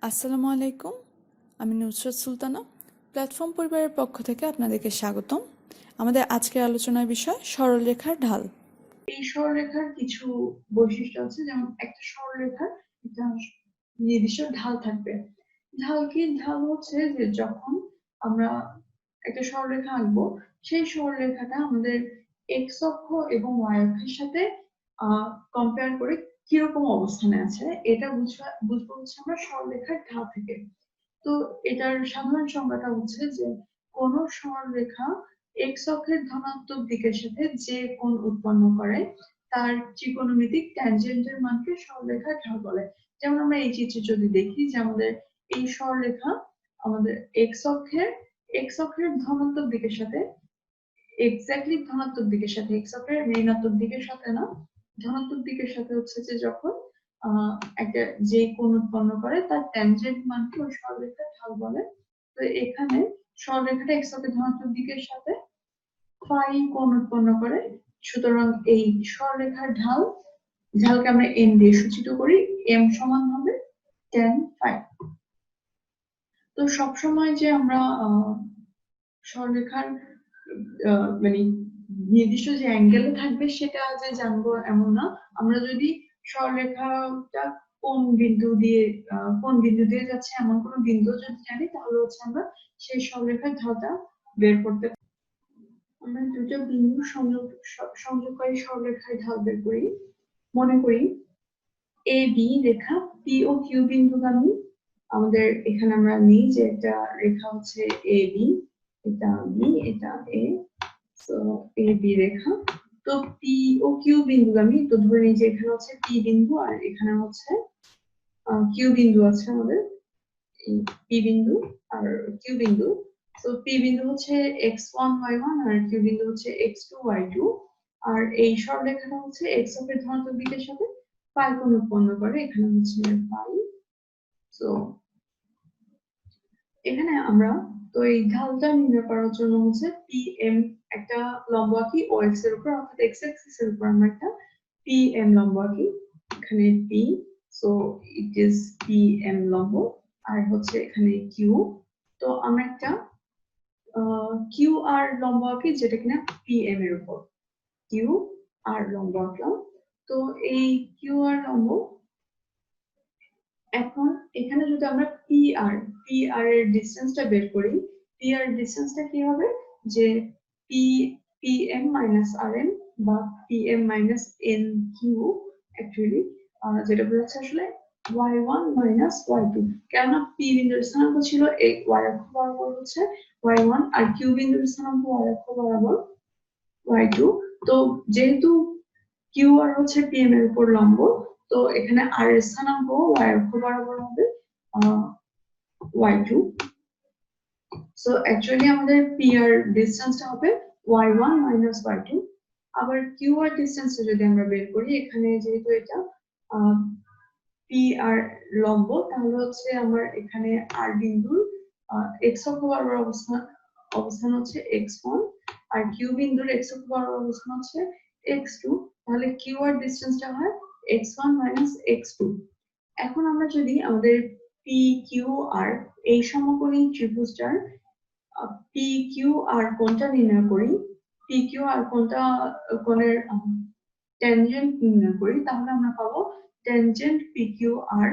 আসসালামু আলাইকুম। আমি নুসরাত সুলতানা। প্ল্যাটফর্ম পরিবারের পক্ষ থেকে আপনাদেরকে স্বাগতম। আমাদের আজকের আলোচনার বিষয় সরলরেখার ঢাল। এই সরলরেখার কিছু বৈশিষ্ট্য আছে, যেমন একটা সরলরেখার একটা নির্দিষ্ট ঢাল থাকবে। ঢাল হচ্ছে যে যখন আমরা একটা সরলরেখা আঁকবো, সেই সরলরেখাটা আমাদের এক্স অক্ষ এবং ওয়াই অক্ষের সাথে কম্পেয়ার করে কিরকম অবস্থানে আছে এটা বুঝবো হচ্ছে আমরা সরলরেখার ঢাল থেকে। তো এটার সাধারণ সংজ্ঞাটা হচ্ছে যে কোন সরলরেখা এক্স অক্ষের ধনাত্মক দিকের সাথে যে কোণ উৎপন্ন করে তার ত্রিকোণমিতিক ট্যানজেন্টের মানকে সরলরেখার ঢাল বলে। যেমন আমরা এই চিত্রে যদি দেখি যে আমাদের এই সরলরেখা আমাদের এক্স অক্ষের ধনাত্মক দিকের সাথে এক্স্যাক্টলি ধনাত্মক দিকের সাথে, এক্স অক্ষের ঋণাত্মক দিকের সাথে না, ধনাত্মক দিকের সাথে হচ্ছে যে যখন একটা যে কোণ উৎপন্ন করে তার ট্যানজেন্ট মানকে ওই সরলরেখার ঢাল বলে। তো এখানে সরলরেখাটা এক্স অক্ষের ধনাত্মক দিকের সাথে ফাই কোণ উৎপন্ন করে, সুতরাং এই সরলরেখার ঢালকে আমরা এম দিয়ে সূচিত করি। এম সমান হবে tan ফাই। তো সবসময় যে আমরা সরলরেখার মানে নির্দিষ্ট যে অ্যাঙ্গেলে থাকবে সেটা যে জানবো এমন না। আমরা যদি সরলরেখাটা কোন বিন্দু দিয়ে যাচ্ছে এমন কোন বিন্দু যদি জানি, তাহলে হচ্ছে আমরা সেই সরলরেখার ঢালটা বের করতে পারি। আমরা দুটো বিন্দু সংযোগকারী সরলরেখার ঢাল বের করি। মনে করি A B Rekha P O Q বিন্দুগামী। আমাদের এখানে আমরা নিই যে একটা রেখা হচ্ছে এ বি, এটা বি, এটা এ, তো এ বি রেখা। তো পি ও কিউ বিন্দুগামী, তো ধরে নিই যে এখানে হচ্ছে পি বিন্দু আর এখানে হচ্ছে কিউ বিন্দু আছে আমাদের, পি বিন্দু আর কিউ বিন্দু। তো পি বিন্দু হচ্ছে x1 y1 আর কিউ বিন্দু হচ্ছে x2 y2। আর এই সরলরেখাটা হচ্ছে এক্স অক্ষের ধনাত্মক দিকের সাথে ফাই কোণ উৎপন্ন করে, এখানে হচ্ছে ফাই। তো এখানে আমরা তো এই ঢালটা নির্ণয় করার জন্য হচ্ছে পিএম একটা লম্ব আঁকি ও এক্স এর উপর, অর্থাৎ এক্স অ্যাক্সিস এর উপর আমরা একটা পিএম লম্ব আঁকি। এখানে P, so it is PM লম্ব, আর হচ্ছে এখানে কিউ। তো আমরা একটা কিউ আর লম্ব আঁকি যেটা কিনা পিএম এর উপর, কিউ আর লম্ব আঁকলাম। তো এই কিউ আর লম্ব, এখন এখানে যদি আমরা পি আর এর ডিসটেন্সটা বের করি, পি আর ডিসটেন্সটা কি হবে যে P PM minus R M বা PM minus N Q, actually যেটা বোঝাচ্ছে আসলে y1 মাইনাস y2। কেননা পি বিন্দুর স্থানাঙ্ক ছিল y অক্ষ বরাবর হচ্ছে y1 আর কিউ বিন্দুর স্থানাঙ্ক y অক্ষ বরাবর y2। তো যেহেতু কিউ আর হচ্ছে পিএম এর উপর লম্ব, তো এখানে আর এর স্থানাঙ্ক y অক্ষ বরাবর হবে y2। সো অ্যাকচুয়ালি আমাদের পি আর ডিসটেন্সটা হবে y1 মাইনাস y2। আবার কিউ আর ডিসটেন্সটা যদি আমরা বের করি, এখানে যেহেতু এটা পি আর লম্ব, তাহলে হচ্ছে আমার এখানে আর বিন্দুর এক্স অক্ষ বরাবর অবস্থান হচ্ছে x1 আর কিউ বিন্দুর এক্স অক্ষ বরাবর অবস্থান হচ্ছে x2। তাহলে কিউ আর ডিসটেন্সটা হয় x1 মাইনাস x2। এখন আমরা যদি আমাদের পি কিউ আর এই সমকোণী ত্রিভুজটার পি কিউ আর কোণটা নির্ণয় করি, পি কিউ আর কোণের ট্যানজেন্ট নির্ণয় করি, তাহলে আমরা পাবো tangent P Q R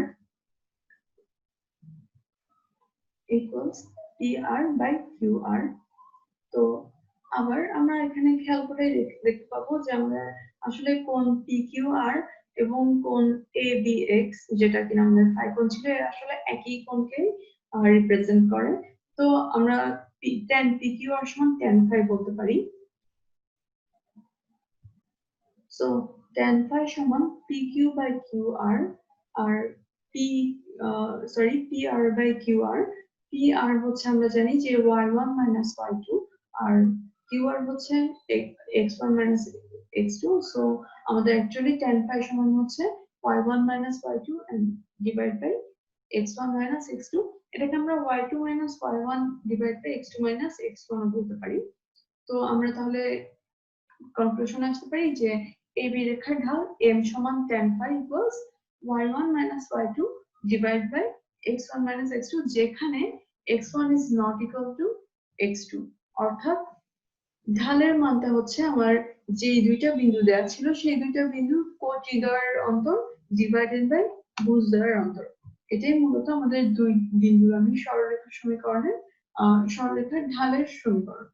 equals P R by Q R. তো আবার আমরা এখানে খেয়াল করে দেখতে পাবো যে আমরা আসলে কোণ পি কিউ আর এবং কোণ এ বি এক্স, যেটা কিনা আমাদের ফাই কোণ ছিল, আসলে একই কোণকে রিপ্রেজেন্ট করে। তো আমরা tan পি কিউ আর সমান tan ফাই বলতে পারি। সো tan ফাই সমান P Q by Q R, আর P R by Q R. P R হচ্ছে আমরা জানি যে y1 মাইনাস y2 আর কিউ আর হচ্ছে x1 মাইনাস x2। সো আমাদের অ্যাকচুয়ালি tan ফাই সমান হচ্ছে y1 minus y2 and divide by x1 minus x2। এটাকে আমরা y2 minus y1 divide by x2 minus x1 বলতে পারি। তো আমরা তাহলে কনক্লুশন আসতে পারি যে এই বি রেখার ঢাল m সমান tan phi equals y1 minus y2 divide by x1 minus x2 যেখানে x1 is not equal to x2, অর্থাৎ ঢালের মানটা হচ্ছে আমার যে দুইটা বিন্দু দেওয়া ছিল সেই দুইটা বিন্দু কোটিদ্বয়ের অন্তর ডিভাইডেড বাই ভুজদ্বয়ের অন্তর। এটাই মূলত আমাদের দুই বিন্দুগামী সরলরেখা সমীকরণের সরলরেখার ঢালের সমীকরণ।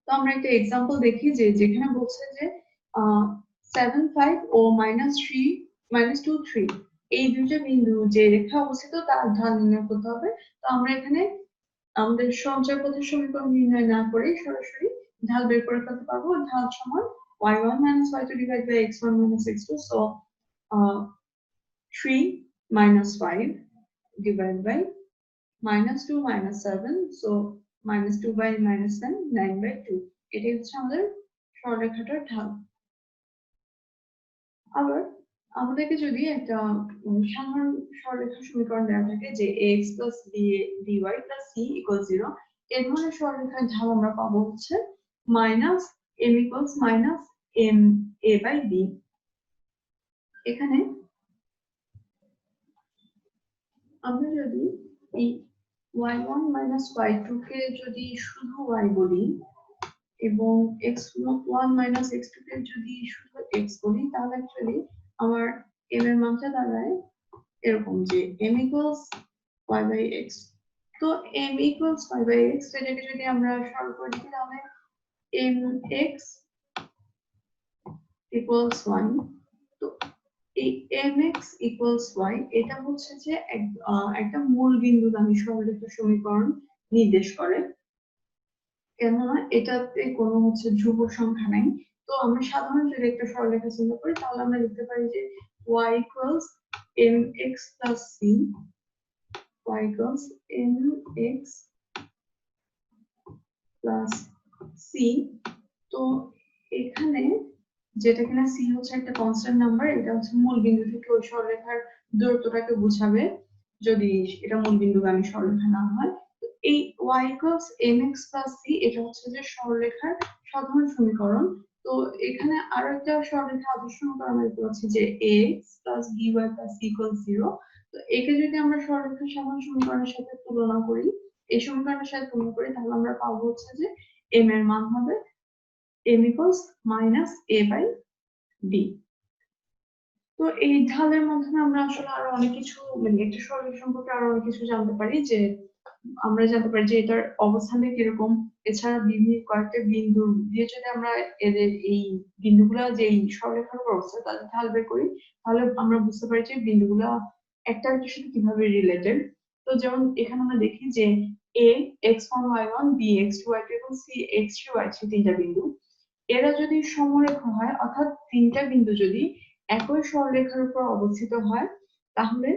তো আমরা একটা এক্সাম্পল দেখি যে যেখানে বলছে যে 7 5 ও -3 -2 3 এই দুইটা বিন্দু যে রেখা অবস্থিত তার ঢাল নির্ণয় করতে হবে। তো আমরা এখানে আমাদের সঞ্চয় পথের সমীকরণ নির্ণয় না করে সরাসরি ঢাল বের করে ফেলতে পারবো। ঢাল সমান y1 - y2 divided by x1 - x2, so 3 - 5 divided by -2 - 7, so -2 by -10, 9 by 2. এটাই হচ্ছে আমাদের সরলরেখাটার ঢাল। আবার আমাদেরকে যদি একটা সাধারণ সরলরেখার সমীকরণ দেওয়া থাকে যে ax plus dy plus c equals 0, এই ধরনের সরলরেখার ঢাল আমরা পাবো হচ্ছে minus m equals minus m a by b। এখানে আমরা যদি এই y1 minus y2 কে যদি শুধু y বলি এবং x1 minus x2 কে যদি শুধু x বলি, তাহলে অ্যাকচুয়ালি আমার m এর মানটা দাঁড়ায় এরকম যে m equals y by x। তো m equals y by x এটাকে যদি আমরা সরল করে দিই তাহলে mx equals y। তো এই mx equals y এটা হচ্ছে যে একটা মূল বিন্দুগামী সরলরেখার সমীকরণ নির্দেশ করে, কেননা এটাতে কোনো হচ্ছে ধ্রুব সংখ্যা নাই। তো আমরা সাধারণ যদি একটা সরলরেখা চিন্তা করি তাহলে আমরা লিখতে পারি যে y equals mx plus c, y equals mx plus c। তো এখানে যেটা কিনা c হচ্ছে একটা কনস্ট্যান্ট নাম্বার, এটা হচ্ছে মূল বিন্দু থেকে ওই সরলরেখার দূরত্বটাকে বোঝাবে যদি এটা মূল বিন্দুগামী সরলরেখা না হয়। তো এই y equals mx plus c এটা হচ্ছে যে সরলরেখার সাধারণ সমীকরণ। তো এখানে আরো একটা সরলরেখা আদর্শ সমীকরণ আমরা দেখতে পাচ্ছি যে ax plus by plus c equals 0। তো একে যদি আমরা সরলরেখার সাধারণ সমীকরণের সাথে তুলনা করি, এই সমীকরণের সাথে তুলনা করি, তাহলে আমরা পাবো হচ্ছে যে m এর মান হবে m equals minus a by b। তো এই ঢালের মাধ্যমে আমরা আসলে আরো অনেক কিছু মানে একটা সরলরেখা সম্পর্কে আরো অনেক কিছু জানতে পারি, যে আমরা জানতে পারি যে এটার অবস্থানে কিরকম। এছাড়া বিভিন্ন কয়েকটা বিন্দু দিয়ে যদি আমরা এদের এই বিন্দুগুলা যে এই সরলরেখার উপর অবস্থিত তাদের ঢাল বের করি, তাহলে আমরা বুঝতে পারি যে বিন্দুগুলা একটা আরেকটার সাথে কিভাবে রিলেটেড। তো যেমন এখানে আমরা দেখি যে a x1 y1 b x2 y2 এবং c x3 y3 তিনটা বিন্দু, এরা যদি সমরেখা হয় অর্থাৎ তিনটা বিন্দু যদি একই সরলরেখার উপর অবস্থিত হয়, তাহলে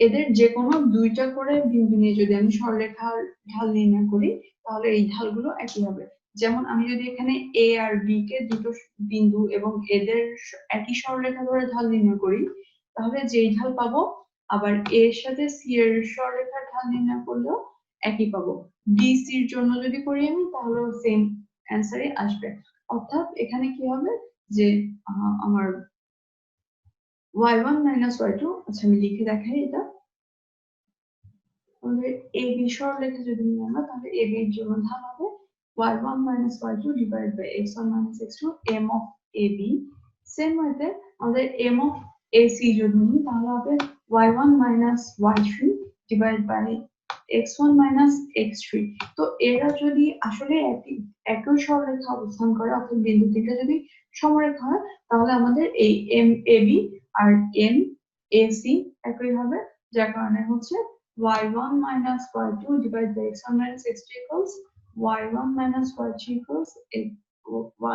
এদের যে কোনো দুইটা করে বিন্দু নিয়ে যদি আমি সরলরেখার ঢাল নির্ণয় করি তাহলে এই ঢালগুলো একই হবে। যেমন আমি যদি এখানে a আর b কে দুটো বিন্দু এবং এদের একই সরলরেখা ধরে ঢাল নির্ণয় করি, তাহলে যেই ঢাল পাবো আবার a এর সাথে c এর সরলরেখার ঢাল নির্ণয় করলেও একই পাবো। b c এর জন্য যদি করি আমি তাহলে সেম অ্যান্সারই আসবে। অর্থাৎ এখানে কি হবে যে আমার y1 minus y2, আচ্ছা আমি লিখে দেখাই এটা। আমাদের ab সরলরেখা যদি নিই আমরা, তাহলে ab এর জন্য ঢাল হবে y1 minus y2 divided by x1 minus x2 m of ab। Same ওয়েতে আমাদের m of ac যদি নিই তাহলে হবে y1 minus y3 divided by x1 minus x3। তো এরা যদি আসলে একই সরলরেখা অবস্থান করে অর্থাৎ বিন্দু তিনটা যদি সমরেখা হয়, তাহলে আমাদের এই m ab আর m ac একই হবে, যার কারণে হচ্ছে y1 minus y2 divided by x1 minus x2 equals y1 minus y3 equals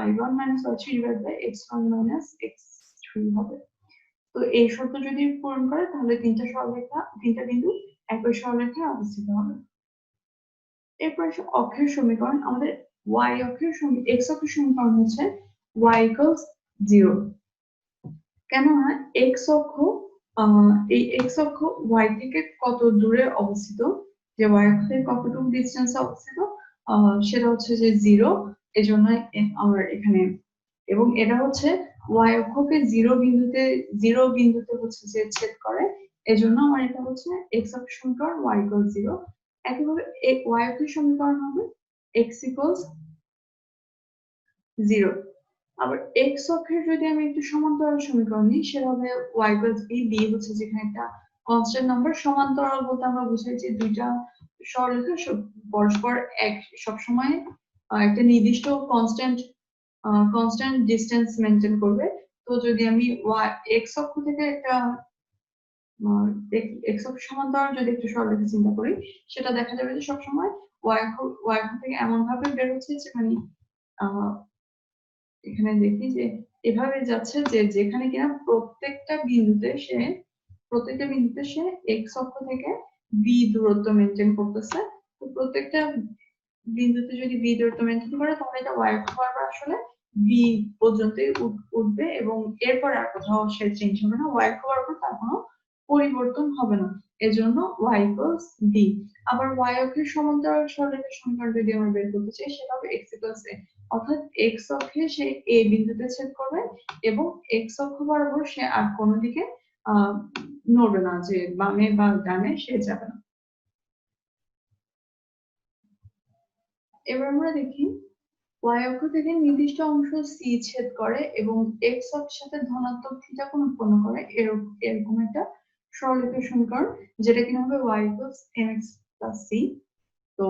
y1 minus y3 divided by x1 minus x3 হবে। তো এই শর্ত যদি পূরণ করে তাহলে তিনটা বিন্দু একই সরলরেখায় অবস্থিত হবে। এরপর অক্ষের সমীকরণ, আমাদের y অক্ষের x অক্ষের সমীকরণ হচ্ছে y equals 0। কেননা x অক্ষ এই x অক্ষ y থেকে কত দূরে অবস্থিত, যে y অক্ষ থেকে কতটুকু ডিসটেন্সে অবস্থিত সেটা হচ্ছে যে 0। এজন্য আমরা এখানে এবং এটা হচ্ছে y অক্ষকে 0 বিন্দুতে হচ্ছে যে ছেদ করে, এজন্য আমার এটা হচ্ছে x অক্ষের সমীকরণ y equals 0। একইভাবে y অক্ষের সমীকরণ হবে x equals 0। আবার x অক্ষের যদি আমি একটু সমান্তরাল সমীকরণ নিই সেটা হবে y equals b। b হচ্ছে যেখানে একটা কনস্ট্যান্ট নাম্বার। সমান্তরাল বলতে আমরা বুঝাই যে দুইটা সরলরেখা পরস্পর এক সবসময় একটা নির্দিষ্ট কনস্ট্যান্ট ডিসটেন্স মেনটেন করবে। তো যদি আমি x অক্ষ থেকে একটা x অক্ষ সমান্তরাল যদি একটু সরলরেখা চিন্তা করি সেটা দেখা যাবে যে সবসময় y অক্ষ থেকে এমন ভাবে বের হচ্ছে যে মানে এখানে দেখি যে এভাবে যাচ্ছে যে যেখানে কিনা প্রত্যেকটা বিন্দুতে সে x অক্ষ থেকে b দূরত্ব মেনটেন করতেছে। তো প্রত্যেকটা বিন্দুতে যদি b দূরত্ব মেনটেন করে তাহলে এটা y অক্ষ বরাবর আসলে b পর্যন্তই উঠবে এবং এরপর আর কোথাও সে চেঞ্জ হবে না। y অক্ষ বরাবর তার কোনো পরিবর্তন হবে না। এজন্য y equals b। আবার y অক্ষের সমান্তরাল সরলরেখার সমীকরণ যদি আমরা বের করতে চাই সেটা হবে x equals a। অর্থাৎ x অক্ষে সে a বিন্দুতে ছেদ করবে এবং x অক্ষ বরাবর সে আর কোনো দিকে নড়বে না, যে বামে বা ডানে সে যাবে না। এবার আমরা দেখি y অক্ষ থেকে নির্দিষ্ট অংশ c ছেদ করে এবং x অক্ষের সাথে ধনাত্মক থিটা কোণ উৎপন্ন করে এরকম একটা সরলরেখার সমীকরণ যেটা কিনা হবে y equals mx plus c। তো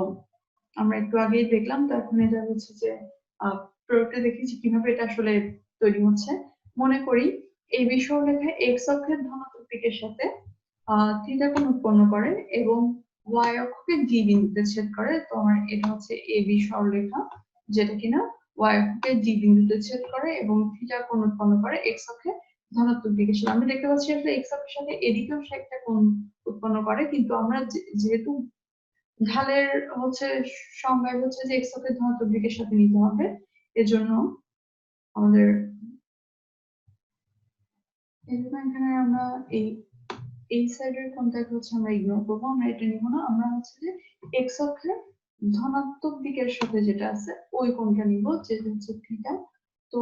আমরা একটু আগেই দেখলাম, তো এখন এটা হচ্ছে যে প্রয়োগটা দেখি যে কিভাবে এটা আসলে তৈরি হচ্ছে। মনে করি এই সরলরেখায় x অক্ষের ধনাত্মক দিকের সাথে থিটা কোণ উৎপন্ন করে এবং y অক্ষকে d বিন্দুতে ছেদ করে। তো আমার এটা হচ্ছে ab সরলরেখা যেটা কিনা y অক্ষকে d বিন্দুতে ছেদ করে এবং থিটা কোণ উৎপন্ন করে x অক্ষে ধনাত্মক দিকের সাথে। আমরা দেখতে পাচ্ছি আসলে x অক্ষের সাথে এদিকেও সে একটা কোণ উৎপন্ন করে, কিন্তু আমরা যেহেতু ঢালের হচ্ছে সংজ্ঞা হচ্ছে যে x অক্ষের ধনাত্মক দিকের সাথে নিতে হবে, এজন্য আমাদের এখানে আমরা এই সাইডের কোণটাকে হচ্ছে আমরা ইগনোর করবো, আমরা এটা নিব না। আমরা হচ্ছে যে x অক্ষের ধনাত্মক দিকের সাথে যেটা আছে ওই কোণটা নিব, যেটা হচ্ছে থিটা। তো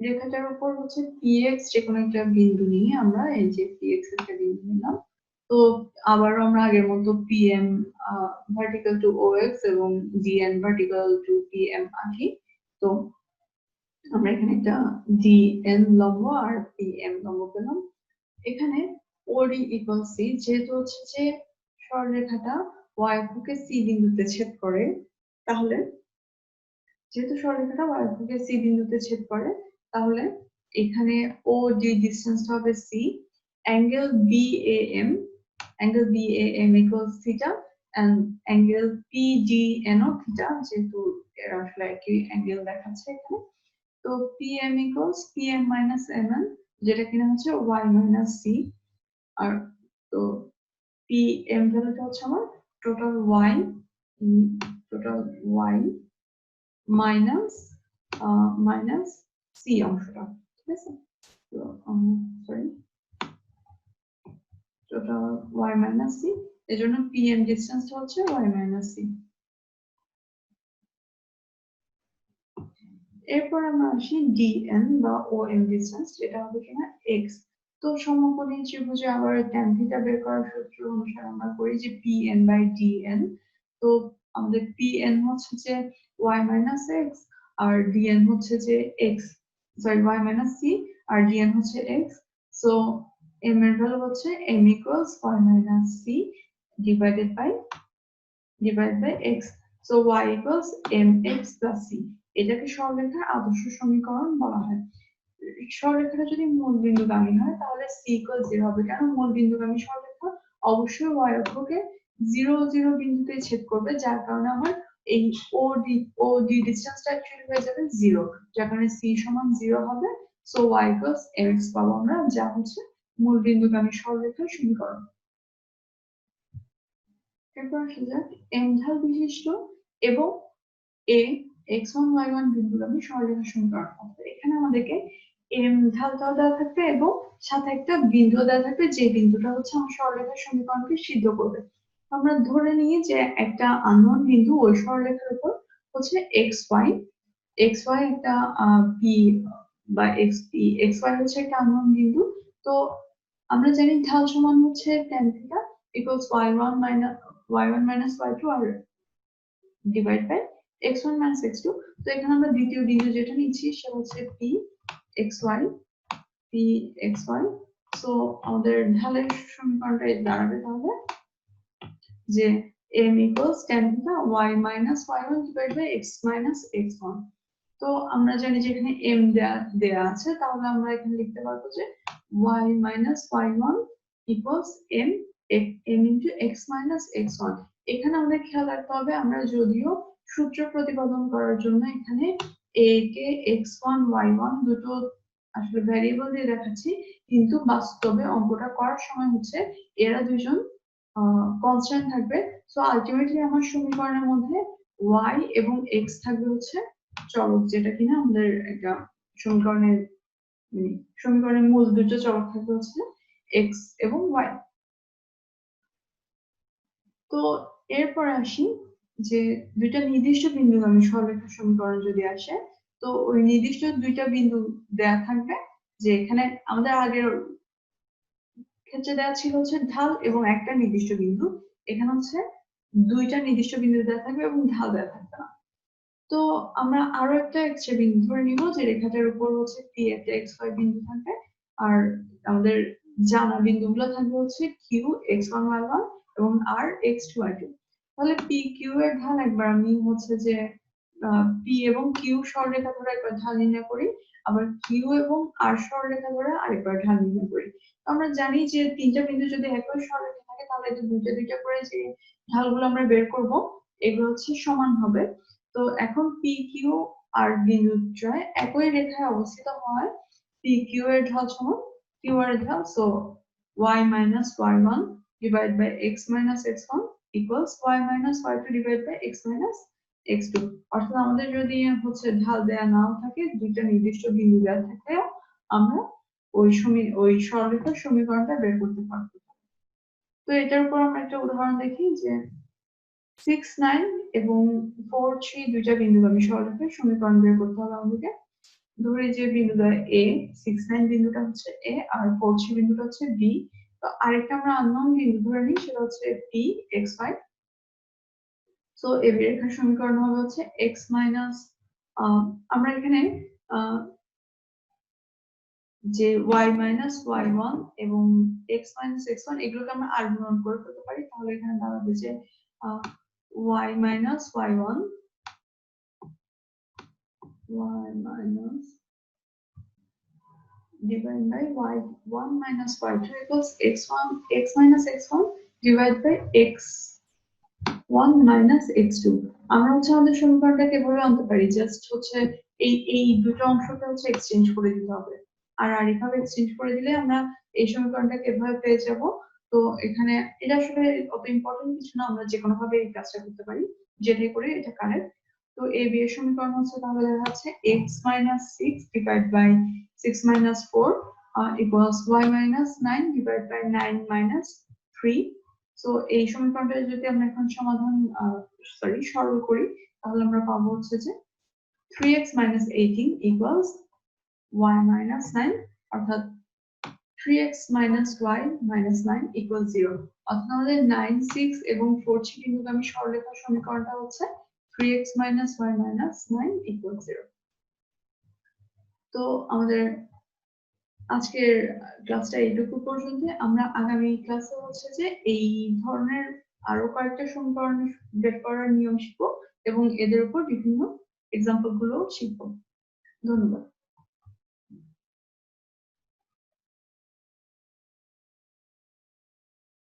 রেখাটার উপর হচ্ছে px যে কোনো একটা বিন্দু নিয়ে আমরা এই যে px একটা বিন্দু নিলাম। তো আবার আমরা আগের মতো pm ভার্টিক্যাল টু ox এবং dn ভার্টিক্যাল টু pm আঁকি। তো আমরা এখানে একটা dn লম্ব আর pm লম্ব পেলাম। এখানে OD equals c, যেহেতু হচ্ছে যে সরলরেখাটা y অক্ষকে c বিন্দুতে ছেদ করে, তাহলে যেহেতু সরলরেখাটা y অক্ষকে c বিন্দুতে ছেদ করে তাহলে এখানে OD ডিসটেন্স হবে c। Angle BAM equals theta and angle PDN ও theta, যেহেতু এর আসলে একই অ্যাঙ্গেল দেখাচ্ছে এখানে। তো PM equals PM minus MN যেটা কিনা হচ্ছে y minus c। আর তো PM ভ্যালুটা হচ্ছে আমার টোটাল y মাইনাস c অংশটা, ঠিক আছে? তো sorry, total y minus c, এজন্য PM ডিসটেন্সটা হচ্ছে y minus c। এরপর আমরা আসি dn বা OM ডিসটেন্স, যেটা হবে কিনা x। তো সমকোণী ত্রিভুজে আবার tan থিটা বের করার সূত্র অনুসারে আমরা করি যে pn বাই dn। তো আমাদের pn হচ্ছে যে y minus x আর dn হচ্ছে যে x, sorry y minus c আর dn হচ্ছে x। সো m এর ভ্যালু হচ্ছে m equals y minus c divided by x. So y equals mx plus c। এটাকে সরলরেখার আদর্শ সমীকরণ বলা হয়। সরলরেখাটা যদি মূল বিন্দুগামী হয় তাহলে c equals 0 হবে, কারণ মূল বিন্দুগামী সরলরেখা অবশ্যই y অক্ষকে 0 0 বিন্দুতে ছেদ করবে, যার কারণে আমার এই OD ডিসটেন্সটা অ্যাকচুয়ালি হয়ে যাবে 0, যার কারণে c সমান 0 হবে। সো y equals mx পাবো আমরা, যা হচ্ছে মূল বিন্দুগামী সরলরেখার সমীকরণ। এরপর আসা যাক m ঢাল বিশিষ্ট এবং a x1 y1 বিন্দুগামী সরলরেখার সমীকরণ। অর্থাৎ এখানে আমাদেরকে m ঢালটাও দেওয়া থাকবে এবং সাথে একটা বিন্দু দেওয়া থাকবে, যে বিন্দুটা হচ্ছে আমার সরলরেখার সমীকরণকে সিদ্ধ করবে। আমরা ধরে নিই যে একটা আননোন বিন্দু ওই সরলরেখার উপর হচ্ছে xy একটা p বা xy হচ্ছে একটা আননোন বিন্দু। তো আমরা জানি ঢাল সমান হচ্ছে tan θ equals y1 minus y2 আর divide by x1 minus x2। তো এখানে আমরা দ্বিতীয় বিন্দু যেটা নিচ্ছি সেটা হচ্ছে p xy। সো আমাদের ঢালের সমীকরণটা দাঁড়াবে তাহলে যে m equals tan θ y minus y1 divided by x minus x1। তো আমরা জানি যে এখানে m দেয়া আছে, তাহলে আমরা এখানে লিখতে পারবো যে y minus y1 equals m into x minus x1। এখানে আমাদের খেয়াল রাখতে হবে, আমরা যদিও সূত্র প্রতিপাদন করার জন্য এখানে a কে x1 y1 দুটো আসলে ভ্যারিয়েবল দিয়ে দেখাচ্ছি, কিন্তু বাস্তবে অঙ্কটা করার সময় হচ্ছে এরা দুইজন কনস্ট্যান্ট থাকবে। সো আলটিমেটলি আমার সমীকরণের মধ্যে y এবং x থাকবে হচ্ছে চলক, যেটা কিনা আমাদের একটা সমীকরণের মূল দুটো চলক থাকবে হচ্ছে x এবং y। তো এরপর আসি যে দুইটা নির্দিষ্ট বিন্দুগামী সরলরেখার সমীকরণ যদি আসে, তো ওই নির্দিষ্ট দুইটা বিন্দু দেয়া থাকবে, যে এখানে আমাদের আগের ক্ষেত্রে দেওয়া ছিল হচ্ছে ঢাল এবং একটা নির্দিষ্ট বিন্দু, এখানে হচ্ছে দুইটা নির্দিষ্ট বিন্দু দেওয়া থাকবে এবং ঢাল দেওয়া থাকবে না। তো আমরা আরো একটা এক্সট্রা বিন্দু ধরে নিব যে রেখাটার উপর হচ্ছে p একটা xy বিন্দু থাকবে, আর আমাদের জানা বিন্দুগুলো থাকবে হচ্ছে q x1 y1 এবং r x2 y2। তাহলে p q এর ঢাল একবার আমি হচ্ছে যে p এবং q সরলরেখা ধরে একবার ঢাল নির্ণয় করি, আবার q এবং r সরলরেখা ধরে আরেকবার ঢাল নির্ণয় করি। আমরা জানি যে তিনটা বিন্দু যদি একই সরলরেখা থাকে তাহলে এটা দুইটা দুইটা করে যে ঢালগুলো আমরা বের করব এগুলো হচ্ছে সমান হবে। তো এখন PQ আর বিন্দুদ্বয় একই রেখায় অবস্থিত হয়, PQ এর ঢাল সমান QR এর ঢাল, so y minus y1 divided by x minus x1 equals y minus y2 divided by x minus x2। অর্থাৎ আমাদের যদি হচ্ছে ঢাল দেয়া নাও থাকে, দুইটা নির্দিষ্ট বিন্দু দেয়া থাকলেও আমরা ওই সরলরেখার সমীকরণটা বের করতে পারবো। তো এটার উপর আমরা একটা উদাহরণ দেখি যে 6, 9 এবং 4, 3 দুইটা বিন্দুগামী সরলরেখার সমীকরণ বের করতে হবে আমাদেরকে। ধরে যে বিন্দুদ্বয় A, 6, 9 বিন্দুটা হচ্ছে A আর 4, 3 বিন্দুটা হচ্ছে B। তো আরেকটা আমরা আননোন বিন্দু ধরে নিই, সেটা হচ্ছে P xy। সো এই রেখার সমীকরণ হবে হচ্ছে x মাইনাস আমরা এখানে যে y minus y1 এবং x minus x1 এগুলোকে আমরা আর্গুমেন্ট করে ফেলতে পারি, তাহলে এখানে দাঁড়াবে যে y minus y1 divided by y1 minus y2 equals x minus x1 divided by x1 minus x2। আমরা হচ্ছে আমাদের সমীকরণটাকে এভাবে আনতে পারি, জাস্ট হচ্ছে এই দুটো অংশকে হচ্ছে এক্সচেঞ্জ করে দিতে হবে, আর এভাবে এক্সচেঞ্জ করে দিলে আমরা এই সমীকরণটাকে এভাবে পেয়ে যাব। তো এখানে এটা আসলে অত ইম্পর্টেন্ট কিছু না, আমরা যে কোনো ভাবে এই কাজটা করতে পারি, যেটাই করে এটা কারেক্ট। তো এই b এর সমীকরণ হচ্ছে তাহলে দেখা যাচ্ছে x minus 6 divided by 6 minus 4 equals y minus 9 divided by 9 minus 3। So এই সমীকরণটা যদি আমরা এখন সরল করি, তাহলে আমরা পাবো হচ্ছে যে 3x minus 18 equals y minus 9, অর্থাৎ 3x minus y minus 9 equals 0। অর্থাৎ আমাদের 9, 6 এবং 4 বিন্দুগামী সরলরেখার সমীকরণটা হচ্ছে 3x minus y minus 9 equals 0। তো আমাদের আজকের ক্লাসটা এইটুকু পর্যন্ত। আমরা আগামী ক্লাসে হচ্ছে যে এই ধরনের আরো কয়েকটা সমীকরণ বের করার নিয়ম শিখবো এবং এদের উপর বিভিন্ন এক্সাম্পল গুলো শিখবো। ধন্যবাদ।